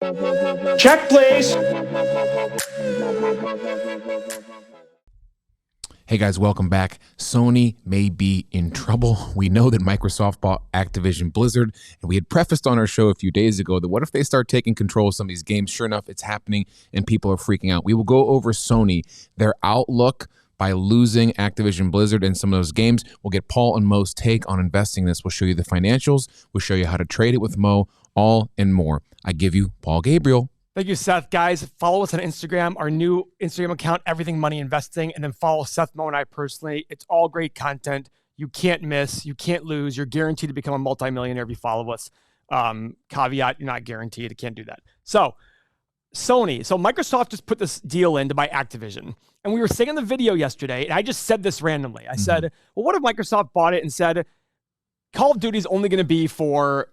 Check, please. Hey guys, welcome back. Sony may be in trouble. We know that Microsoft bought Activision Blizzard, and we had prefaced on our show a few days ago that what if they start taking control of some of these games? Sure enough, it's happening, and people are freaking out. We will go over Sony, their outlook by losing Activision Blizzard and some of those games. We'll get Paul and Mo's take on investing in this. We'll show you the financials. We'll show you how to trade it with Mo, all and more. I give you Paul Gabriel. Thank you, Seth. Guys, follow us on Instagram, our new Instagram account, Everything Money Investing, and then follow Seth, Mo, and I personally. It's all great content. You can't miss. You can't lose. You're guaranteed to become a multimillionaire if you follow us. Caveat, you're not guaranteed. You can't do that. So, Sony. So, Microsoft just put this deal in to buy Activision. And we were saying in the video yesterday, and I just said this randomly. I said, well, what if Microsoft bought it and said, Call of Duty is only going to be for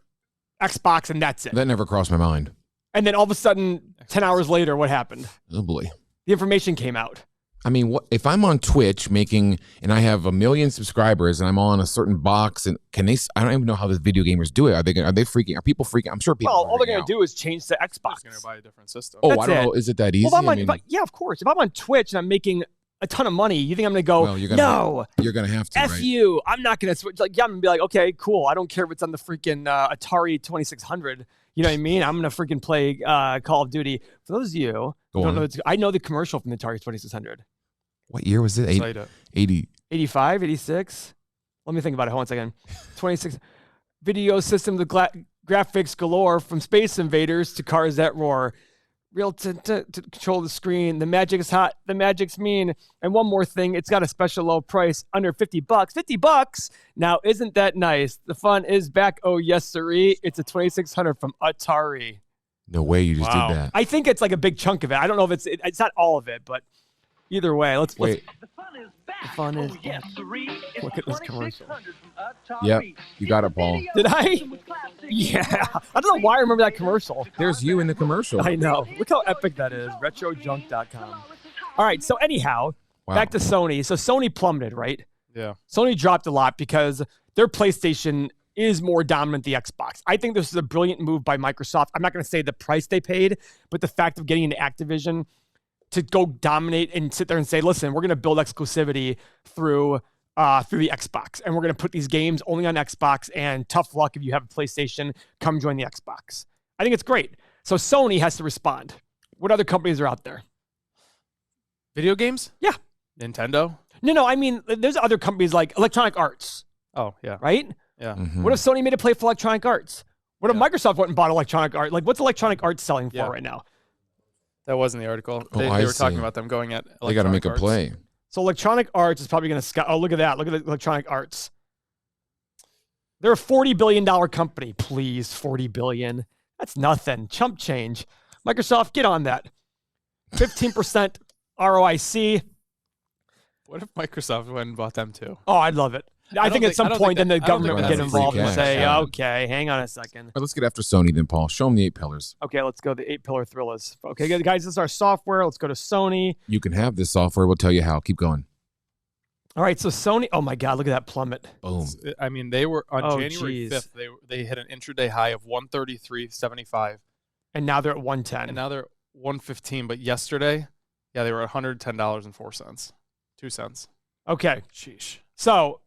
Xbox and that's it? That never crossed my mind. And then all of a sudden, 10 hours later, what happened? Oh, boy. The information came out. I mean, what if I'm on Twitch and I have 1 million subscribers and I'm on a certain box and I don't even know how the video gamers do it. Are they freaking? Are people freaking? I'm sure people. Well, all they're going to do is change to Xbox. They're going to buy a different system. Oh, I don't know. Is it that easy? Well, yeah, of course. If I'm on Twitch and I'm making a ton of money, you think I'm going to go, well, you're going to have to, F right? you. I'm not going to switch. Like, yeah, I'm going to be like, okay, cool. I don't care if it's on the freaking Atari 2600. You know what I mean? I'm going to freaking play Call of Duty. For those of you who don't know, I know the commercial from the Atari 2600. What year was it? 80. 85, 86? Let me think about it. Hold on a second. 26. Video system, the graphics galore, from Space Invaders to cars that roar. Real to control the screen. The magic is hot. The magic's mean. And one more thing, it's got a special low price, under $50. $50? Now, isn't that nice? The fun is back. Oh, yes, sirree. It's a 2600 from Atari. No way you just did that. I think it's like a big chunk of it. I don't know if it's not all of it, but either way, let's wait. The fun is back. The fun is oh, yes, sirree. It's Look at this commercial. 2600 from Atari. Yep, you got it, Paul. Did I? Yeah. I don't know why I remember that commercial. There's you in the commercial. I know. Look how epic that is. Retrojunk.com. All right. So anyhow, back to Sony. So Sony plummeted, right? Yeah. Sony dropped a lot because their PlayStation is more dominant than the Xbox. I think this is a brilliant move by Microsoft. I'm not going to say the price they paid, but the fact of getting into Activision to go dominate and sit there and say, listen, we're going to build exclusivity through the Xbox, and we're going to put these games only on Xbox, and tough luck if you have a PlayStation, come join the Xbox. I think it's great. So Sony has to respond. What other companies are out there? Video games? Yeah. Nintendo? No, I mean, there's other companies like Electronic Arts. Oh, yeah. Right? Yeah. Mm-hmm. What if Sony made a play for Electronic Arts? What if Microsoft went and bought Electronic Arts? Like, what's Electronic Arts selling for right now? That wasn't the article. Oh, They I were talking see. about them going at They got to make a Arts. play. So Electronic Arts is probably going to look at that. Look at the Electronic Arts. They're a $40 billion company. Please, $40 billion. That's nothing. Chump change. Microsoft, get on that. 15% ROIC. What if Microsoft went and bought them too? Oh, I'd love it. I think at some point then the government would that's get a free involved and cash, say, yeah. okay, hang on a second. All right, let's get after Sony then, Paul. Show them the 8 pillars. Okay, let's go. The 8-pillar thrillers. Okay, guys, this is our software. Let's go to Sony. You can have this software. We'll tell you how. Keep going. All right, so Sony. Oh my God, look at that plummet. Boom. I mean, they were on Oh, January geez. 5th. They hit an intraday high of 133.75, And now they're at 110. and now they're 115. But yesterday, they were at $110.04, 2 cents. Okay, Sheesh. so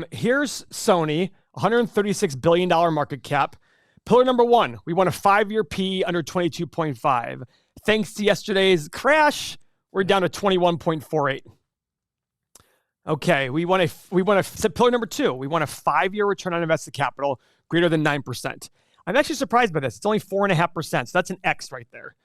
here's Sony, $136 billion market cap. Pillar number 1, we want a 5-year P under 22.5. Thanks to yesterday's crash, we're down to 21.48. Okay, we want a pillar number 2. We want a 5-year return on invested capital greater than 9%. I'm actually surprised by this. It's only 4.5%. So that's an X right there.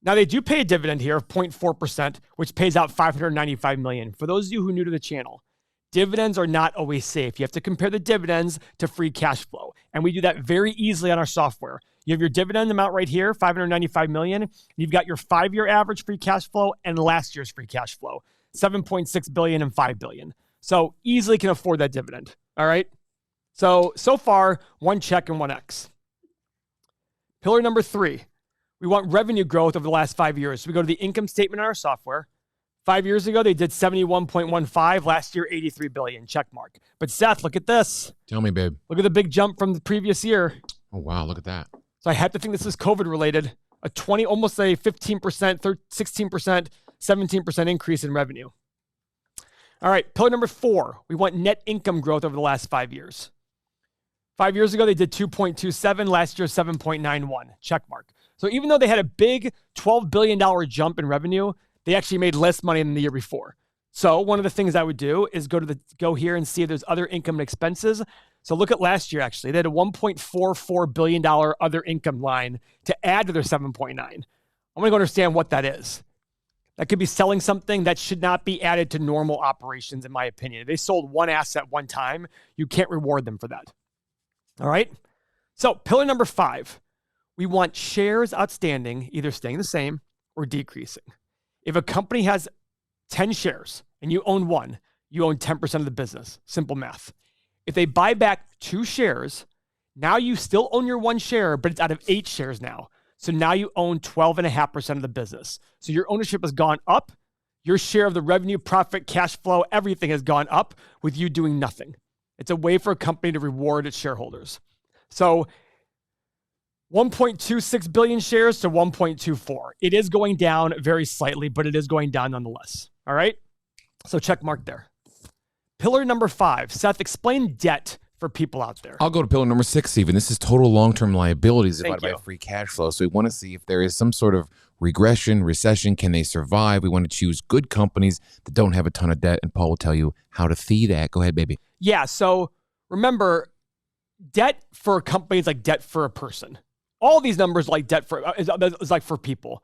Now they do pay a dividend here of 0.4%, which pays out $595 million. For those of you who are new to the channel, dividends are not always safe. You have to compare the dividends to free cash flow. And we do that very easily on our software. You have your dividend amount right here, $595 million. You've got your 5-year average free cash flow and last year's free cash flow, $7.6 billion and $5 billion. So easily can afford that dividend. All right. So far, 1 check and 1 X. Pillar number 3, we want revenue growth over the last 5 years. So we go to the income statement on our software. 5 years ago, they did 71.15. Last year, 83 billion, check mark. But Seth, look at this. Tell me, babe. Look at the big jump from the previous year. Oh, wow. Look at that. So I have to think this is COVID related. a 20, almost a 15%, 16%, 17% increase in revenue. All right, pillar number 4, we want net income growth over the last 5 years. 5 years ago, they did 2.27. Last year, 7.91. Check mark. So even though they had a big $12 billion jump in revenue, they actually made less money than the year before. So one of the things I would do is go here and see if there's other income and expenses. So look at last year, actually. They had a $1.44 billion other income line to add to their 7.9. I'm going to go understand what that is. That could be selling something that should not be added to normal operations, in my opinion. If they sold one asset one time, you can't reward them for that. All right? So pillar number 5, we want shares outstanding either staying the same or decreasing. If a company has 10 shares and you own one, you own 10% of the business. Simple math. If they buy back 2 shares, now you still own your 1 share, but it's out of 8 shares now. So now you own 12.5% of the business. So your ownership has gone up. Your share of the revenue, profit, cash flow, everything has gone up with you doing nothing. It's a way for a company to reward its shareholders. So 1.26 billion shares to 1.24. It is going down very slightly, but it is going down nonetheless. All right? So check mark there. Pillar number 5. Seth, explain debt for people out there. I'll go to pillar number 6, Stephen. This is total long-term liabilities divided Thank by you. free cash flow. So we want to see if there is some sort of regression, recession. Can they survive? We want to choose good companies that don't have a ton of debt. And Paul will tell you how to see that. Go ahead, baby. Yeah, so remember, debt for a company is like debt for a person. All these numbers like debt for is like for people.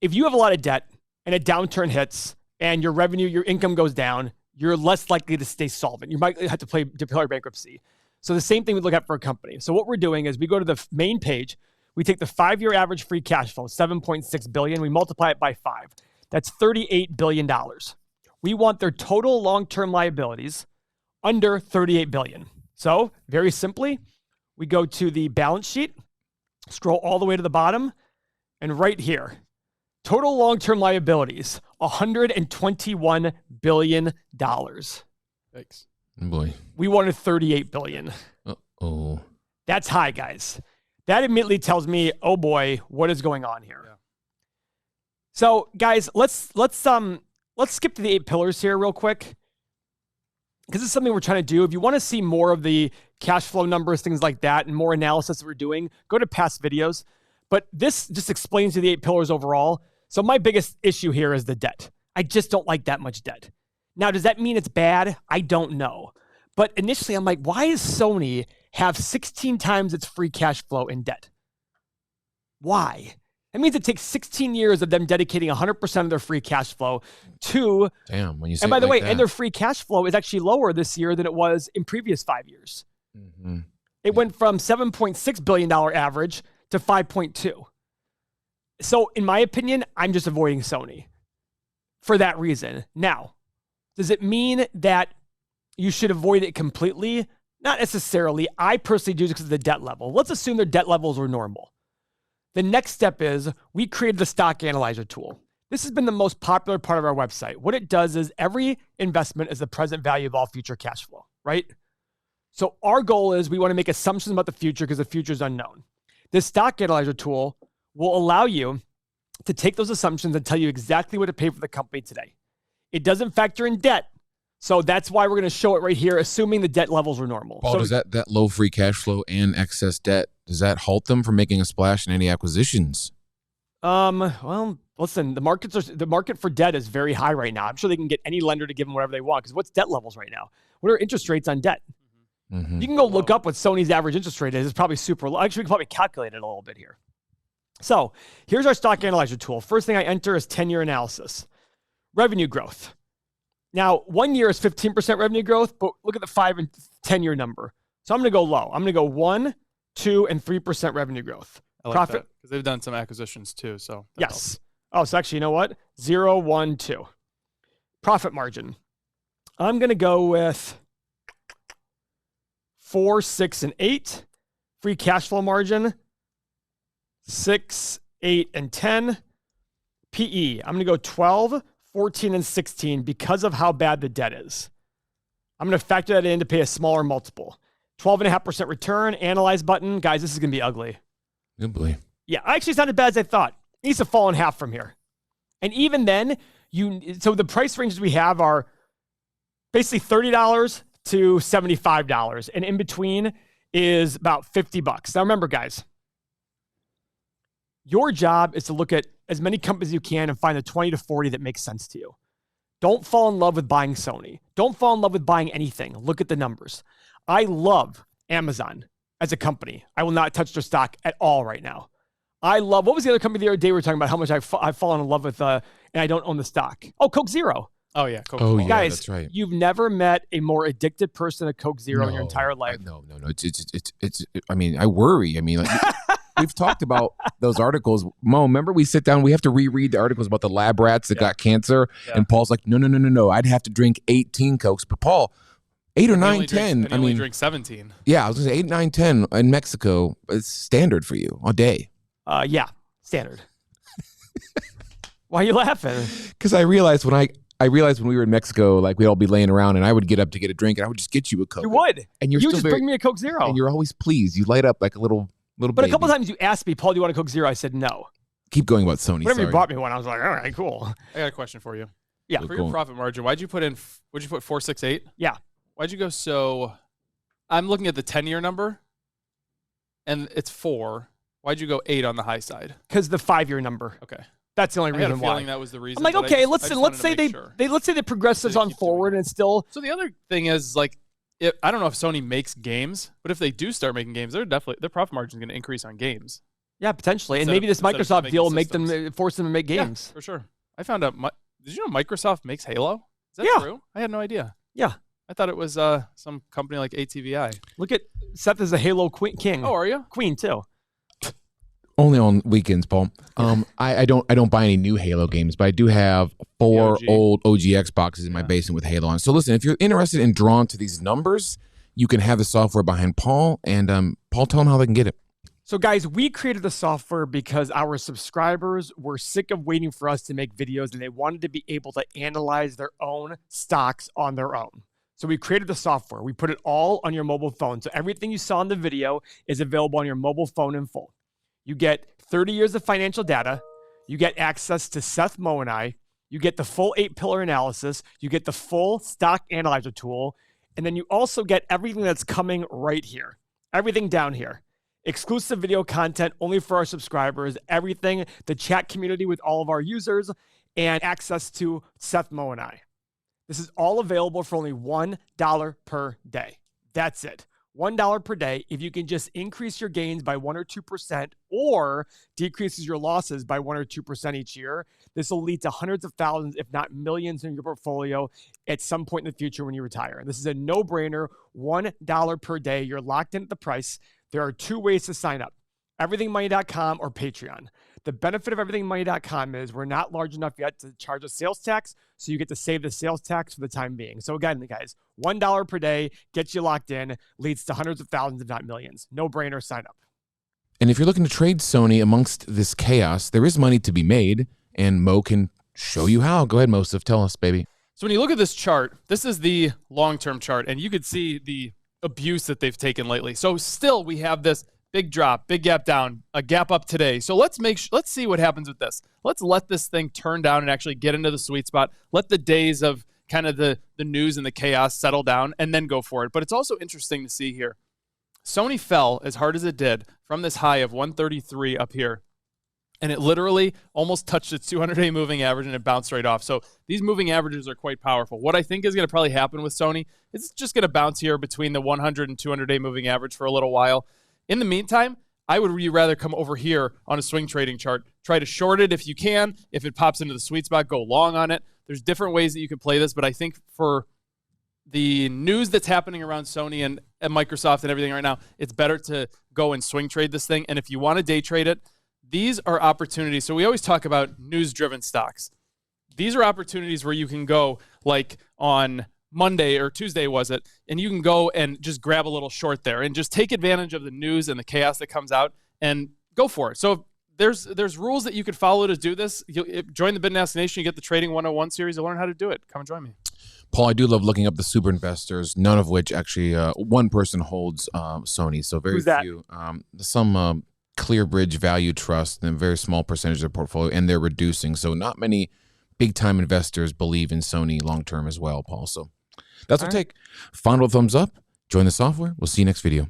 If you have a lot of debt and a downturn hits and your revenue, your income goes down, you're less likely to stay solvent. You might have to declare bankruptcy. So the same thing we look at for a company. So what we're doing is we go to the main page, we take the 5-year average free cash flow, 7.6 billion, we multiply it by 5. That's $38 billion. We want their total long-term liabilities under $38 billion. So very simply, we go to the balance sheet, scroll all the way to the bottom, and right here, total long-term liabilities, $121 billion. Thanks. Oh boy. We wanted $38 billion. Uh-oh. That's high, guys. That immediately tells me, oh boy, what is going on here? Yeah. So, guys, let's skip to the 8 pillars here real quick, because this is something we're trying to do. If you want to see more of the cash flow numbers, things like that, and more analysis that we're doing, go to past videos. But this just explains to the 8 pillars overall. So my biggest issue here is the debt. I just don't like that much debt. Now, does that mean it's bad? I don't know. But initially, I'm like, why does Sony have 16 times its free cash flow in debt? Why? That means it takes 16 years of them dedicating 100% of their free cash flow to... Damn, when you say And by the way, that. and their free cash flow is actually lower this year than it was in previous 5 years. Mm-hmm. It went from $7.6 billion average to 5.2. So in my opinion, I'm just avoiding Sony for that reason. Now, does it mean that you should avoid it completely? Not necessarily. I personally do because of the debt level. Let's assume their debt levels are normal. The next step is we created the stock analyzer tool. This has been the most popular part of our website. What it does is every investment is the present value of all future cash flow, right? So our goal is we want to make assumptions about the future because the future is unknown. This stock analyzer tool will allow you to take those assumptions and tell you exactly what to pay for the company today. It doesn't factor in debt. So that's why we're going to show it right here, assuming the debt levels are normal. Paul, So does that low free cash flow and excess debt, does that halt them from making a splash in any acquisitions? well, listen, the market for debt is very high right now. I'm sure they can get any lender to give them whatever they want because what's debt levels right now? What are interest rates on debt? Mm-hmm. You can go look up what Sony's average interest rate is. It's probably super low. Actually, we can probably calculate it a little bit here. So here's our stock analyzer tool. First thing I enter is 10-year analysis. Revenue growth. Now, 1 year is 15% revenue growth, but look at the 5 and 10-year number. So I'm going to go low. I'm going to go 1, 2, and 3% revenue growth. I like Profit. because they've done some acquisitions too. So that Yes. helps. Oh, so actually, you know what? 0, 1, 2. Profit margin. I'm going to go with 4, 6, and 8. Free cash flow margin, 6, 8, and 10. PE, I'm going to go 12, 14, and 16 because of how bad the debt is. I'm going to factor that in to pay a smaller multiple. 12.5% return, analyze button. Guys, this is going to be ugly. Good boy. Yeah, actually, it's not as bad as I thought. It needs to fall in half from here. And even then, so the price ranges we have are basically $30 to $75. And in between is about $50. Now remember, guys, your job is to look at as many companies as you can and find the 20 to 40 that makes sense to you. Don't fall in love with buying Sony. Don't fall in love with buying anything. Look at the numbers. I love Amazon as a company. I will not touch their stock at all right now. I love, what was the other company the other day we were talking about how much I've fallen in love with and I don't own the stock? Oh, Coke Zero. Oh, yeah. Coke yeah, guys, that's right. You've never met a more addicted person than Coke Zero in your entire life. No. It's I mean, I worry. I mean, like, we've talked about those articles. Mo, remember we sit down, we have to reread the articles about the lab rats that got cancer. Yeah. And Paul's like, no. I'd have to drink 18 Cokes. But Paul, 8 or 9, 10. I mean, drink 17. Yeah, I was going to say 8, 9, 10 in Mexico. It's standard for you a day. Yeah, standard. Why are you laughing? Because I realized when we were in Mexico, like we'd all be laying around and I would get up to get a drink and I would just get you a Coke. You would. And you just bring me a Coke Zero. And you're always pleased. You light up like a little But baby. a couple times you asked me, Paul, do you want a Coke Zero? I said no. Keep going about Sony. Whenever you bought me one, I was like, all right, cool. I got a question for you. Yeah. For your profit margin, what'd you put 468? Yeah. Why'd you go so, I'm looking at the 10-year number and it's 4. Why'd you go 8 on the high side? Because the 5-year number. Okay. That's the only reason I had a feeling why. that was the reason. I'm like, okay, let's say the progressives on forward and it's still. So the other thing is like, I don't know if Sony makes games, but if they do start making games, their profit margin is going to increase on games. Yeah, potentially, and maybe this Microsoft deal will make them force them to make games. Yeah, for sure. I found out. Did you know Microsoft makes Halo? Is that true? I had no idea. Yeah. I thought it was some company like ATVI. Look at Seth as a Halo king. Oh, are you? Queen too. Only on weekends, Paul. I don't buy any new Halo games, but I do have 4 old OG Xboxes in my basement with Halo on. So listen, if you're interested and drawn to these numbers, you can have the software behind Paul, and Paul, tell them how they can get it. So guys, we created the software because our subscribers were sick of waiting for us to make videos, and they wanted to be able to analyze their own stocks on their own. So we created the software. We put it all on your mobile phone. So everything you saw in the video is available on your mobile phone in full. You get 30 years of financial data. You get access to Seth, Mo, and I. You get the full 8-pillar analysis. You get the full stock analyzer tool. And then you also get everything that's coming right here. Everything down here. Exclusive video content only for our subscribers. Everything, the chat community with all of our users, and access to Seth, Mo, and I. This is all available for only $1 per day. That's it. $1 per day. If you can just increase your gains by 1 or 2% or decreases your losses by 1 or 2% each year, this will lead to hundreds of thousands, if not millions in your portfolio at some point in the future when you retire. This is a no-brainer, $1 per day. You're locked in at the price. There are 2 ways to sign up, everythingmoney.com or Patreon. The benefit of everythingmoney.com is we're not large enough yet to charge a sales tax, so you get to save the sales tax for the time being. So again, guys, $1 per day gets you locked in, leads to hundreds of thousands, if not millions. No brainer, sign up. And if you're looking to trade Sony amongst this chaos, there is money to be made, and Mo can show you how. Go ahead, Mosif, tell us, baby. So when you look at this chart, this is the long-term chart, and you could see the abuse that they've taken lately. So still we have this big drop, big gap down, a gap up today. So let's see what happens with this. Let's let this thing turn down and actually get into the sweet spot. Let the days of kind of the news and the chaos settle down and then go for it. But it's also interesting to see here. Sony fell as hard as it did from this high of 133 up here. And it literally almost touched its 200-day moving average and it bounced right off. So these moving averages are quite powerful. What I think is going to probably happen with Sony is it's just going to bounce here between the 100 and 200-day moving average for a little while. In the meantime, I would rather come over here on a swing trading chart. Try to short it if you can. If it pops into the sweet spot, go long on it. There's different ways that you can play this, but I think for the news that's happening around Sony and Microsoft and everything right now, it's better to go and swing trade this thing. And if you want to day trade it, these are opportunities. So we always talk about news-driven stocks. These are opportunities where you can go like on Monday or Tuesday was it, and you can go and just grab a little short there and just take advantage of the news and the chaos that comes out and go for it. So there's rules that you could follow to do this. Join the Bidnast Nation. You get the Trading 101 series to learn how to do it. Come and join me. Paul, I do love looking up the super investors, none of which actually one person holds Sony. So very Who's that? few. Some ClearBridge Value Trust, and a very small percentage of their portfolio, and they're reducing. So not many big-time investors believe in Sony long-term as well, Paul. So that's what take. Final thumbs up. Join the software. We'll see you next video.